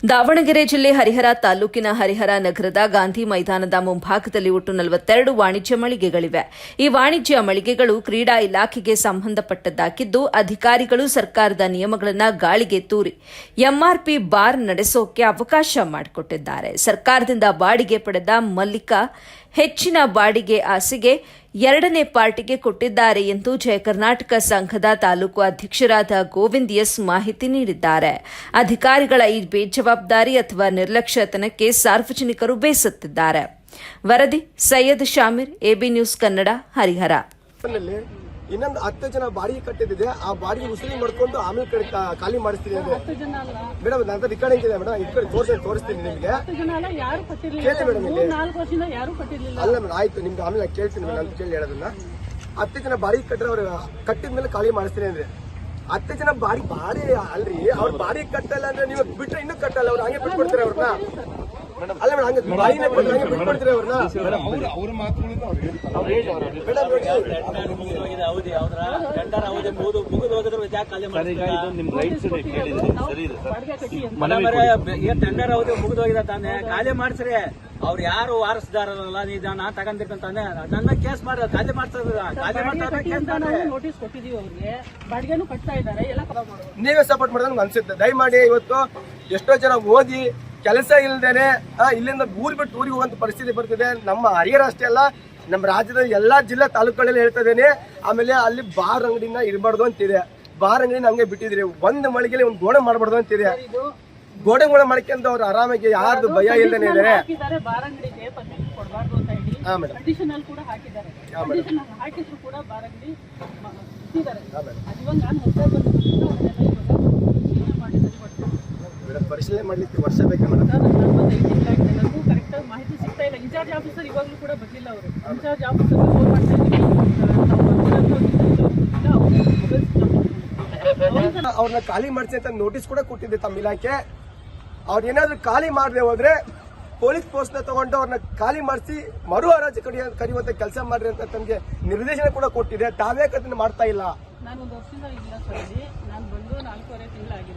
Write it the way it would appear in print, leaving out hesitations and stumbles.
ದಾವಣಗೆರೆ ಜಿಲ್ಲೆ ಹರಿಹರ ತಾಲೂಕಿನ ಹರಿಹರ ನಗರದ ಗಾಂಧಿ ಮೈದಾನದ ಮುಂಭಾಗದಲ್ಲಿ ಒಟ್ಟು 42 ವಾಣಿಜ್ಯ ಮಳಿಗೆಗಳಿವೆ. ಈ ವಾಣಿಜ್ಯ ಮಳಿಗೆಗಳು ಕ್ರೀಡಾ ಇಲಾಖೆಗೆ ಸಂಬಂಧಪಟ್ಟದ್ದಾಗಿದ್ದು, ಅಧಿಕಾರಿಗಳು ಸರ್ಕಾರದ ನಿಯಮಗಳನ್ನು ಗಾಳಿಗೆ ತೂರಿ ಎಂಆರ್ಪಿ ಬಾರ್ ನಡೆಸೋಕೆ ಅವಕಾಶ ಮಾಡಿಕೊಟ್ಟಿದ್ದಾರೆ. ಸರ್ಕಾರದಿಂದ ಬಾಡಿಗೆ ಪಡೆದ ಮಲ್ಲಿಕಾ ಹೆಚ್ಚಿನ ಬಾಡಿಗೆ ಆಸೆಗೆ ಎರಡನೇ ಪಾರ್ಟಿಗೆ ಕೊಟ್ಟಿದ್ದಾರೆ ಎಂದು ಜಯ ಕರ್ನಾಟಕ ಸಂಘದ ತಾಲೂಕು ಅಧ್ಯಕ್ಷರಾದ ಗೋವಿಂದ್ ಎಸ್ ಮಾಹಿತಿ ನೀಡಿದ್ದಾರೆ. ಅಧಿಕಾರಿಗಳ ಈ ಬೇಜವಾಬ್ದಾರಿ ಅಥವಾ ನಿರ್ಲಕ್ಷ್ಯತನಕ್ಕೆ ಸಾರ್ವಜನಿಕರು ಬೇಸತ್ತಿದ್ದಾರೆ. ವರದಿ ಸೈಯದ್ ಶಾಮೀರ್, ಎಬಿ ನ್ಯೂಸ್ ಕನ್ನಡ, ಹರಿಹರ. ಇನ್ನೊಂದು 10 ಜನ ಬಾಡಿಗೆ ಕಟ್ಟಿದ್ದಿದೆ. ಆ ಬಾಡಿಗೆ ಉಸುಲಿ ಮಾಡ್ಕೊಂಡು ಆಮೇಲೆ ಖಾಲಿ ಮಾಡಿಸ್ತೀನಿ ಮೇಡಮ್. ನನ್ನ ರಿಕಾರ್ಡಿಂಗ್ ಇದೆ ಮೇಡಮ್, ಈ ಕಡೆ ತೋರಿಸ್ತೀನಿ ನಿಮಗೆ. ಕೇಳಿ ಮೇಡಮ್, ಅಲ್ಲ ಮೇಡಮ್, ಆಯ್ತು ನಿಮ್ಗೆ ಆಮೇಲೆ ಕೇಳ್ತೀನಿ ಮೇಡಮ್. ಕೇಳಿ ಹೇಳೋದನ್ನ 10 ಜನ ಬಾಡಿಗೆ ಕಟ್ಟರೆ ಅವ್ರು ಕಟ್ಟಿದ್ಮೇಲೆ ಖಾಲಿ ಮಾಡಿಸ್ತೀನಿ ಅಂದ್ರೆ 10 ಜನ ಬಾಡಿ ಅಲ್ರಿ. ಅವ್ರ ಬಾಡಿಗೆ ಕಟ್ಟಲ್ಲ ಅಂದ್ರೆ ನೀವು ಬಿಟ್ರೆ ಇನ್ನೂ ಕಟ್ಟಲ್ಲ. ಅವ್ರು ಹಂಗೆ ಬಿಟ್ಕೊಡ್ತಾರೆ ಅವ್ರನ್ನ. ಅಲ್ಲ ಮೇಡಮ್, ಹಂಗೆ ಬಾಡಿನ ಹಂಗೆ ಬಿಟ್ಕೊಡ್ತೀರಿ ಅವ್ರನ್ನ. ಅವ್ರ ಮಾತುಗಳು ಟೆಂಡರ್ ಅವಧಿ ಮುಗಿದೋಗಿದೆ ತಾನೆ, ಖಾಲಿ ಮಾಡ್ಸ್ರಿ. ಅವ್ರು ಯಾರು ವಾರಸ್ದಾರಲ್ಲ, ನಾ ತಗೊಂಡಿರ್ತಾನೆ ನನ್ನ ಕೇಸ್ ಮಾಡ ಖಾಲಿ ನೋಟಿಸ್ ಕೊಟ್ಟಿದೀವಿ ಅವ್ರಿಗೆ, ಬಾಡಿಗೆನೂ ಕಟ್ತಾ ಇದ್ದಾರೆ. ನೀವೇ ಸಪೋರ್ಟ್ ಮಾಡೋದು ಅನ್ಸುತ್ತೆ. ದಯಮಾಡಿ ಇವತ್ತು ಎಷ್ಟೋ ಜನ ಓದಿ ಕೆಲಸ ಇಲ್ದೇನೆ ಇಲ್ಲಿಂದ ಊರ್ ಬಿಟ್ಟು ಊರಿಗೆ ಹೋಗುವಂತ ಪರಿಸ್ಥಿತಿ ಬರ್ತಿದೆ. ನಮ್ಮ ಹರಿಹರ ಅಷ್ಟೇ ಅಲ್ಲ, ನಮ್ಮ ರಾಜ್ಯದ ಎಲ್ಲಾ ಜಿಲ್ಲಾ ತಾಲೂಕುಗಳಲ್ಲಿ ಹೇಳ್ತಾ ಇದ್ದೇನೆ. ಆಮೇಲೆ ಅಲ್ಲಿ ಬಾರ್ ಅಂಗಡಿನ ಇರಬಾರ್ದು ಅಂತಿದೆ. ಬಾರ್ ಅಂಗಡಿನ ಹಂಗೆ ಬಿಟ್ಟಿದ್ರಿ. ಒಂದ್ ಮಳಿಗೆಲಿ ಒಂದ್ ಗೋಡೆ ಮಾಡಬಾರ್ದು ಅಂತಿದೆ. ಗೋಡೆ ಮಾಡ್ಕೊಂತ ಅವ್ರು ಆರಾಮಾಗಿ ಯಾರ್ದು ಭಯ ಇಲ್ದೇನೆ ಇದಾರೆ. ಪರಿಶೀಲನೆ ಮಾಡ್ಲಿಕ್ಕೆ ವರ್ಷ ಬೇಕಾ ಮೇಡಮ್? ಕರೆಕ್ಟ್ ಮಾಹಿತಿ ಸಿಗ್ತಾ ಇಲ್ಲ. ಇನ್ಚಾರ್ಜ್ ಆಫೀಸರ್ ಇವಾಗಲೂ ಕೂಡ ಬರ್ಲಿಲ್ಲ. ಅವರು ಇನ್ಚಾರ್ಜ್ ಆಫೀಸರ್ ಫೋನ್ ಮಾಡ್ತಾ ಇದ್ದೀವಿ. ಅವ್ರನ್ನ ಖಾಲಿ ಮಾಡಿಸಿ ಅಂತ ನೋಟಿಸ್ ಕೂಡ ಕೊಟ್ಟಿದ್ದೆ ತಮ್ಮ ಇಲಾಖೆ. ಅವ್ರ ಏನಾದ್ರು ಖಾಲಿ ಮಾಡದೆ ಹೋದ್ರೆ ಪೊಲೀಸ್ ಪೋಸ್ಟ್ ನ ತಗೊಂಡು ಅವ್ರನ್ನ ಖಾಲಿ ಮಾಡಿಸಿ ಮರು ಹರಾಜು ಕರೆಯುವಂತ ಕೆಲಸ ಮಾಡ್ರಿ ಅಂತ ತಮಗೆ ನಿರ್ದೇಶನ ಕೂಡ ಕೊಟ್ಟಿದೆ. ತಾವೇ ಅದನ್ನ ಮಾಡ್ತಾ ಇಲ್ಲ. ನಾನು 1 ವರ್ಷದಿಂದ ಇಲ್ಲ ಸರ್, ನಾನು ಬಂದು 4.5 ತಿಂಗಳಾಗಿದೆ.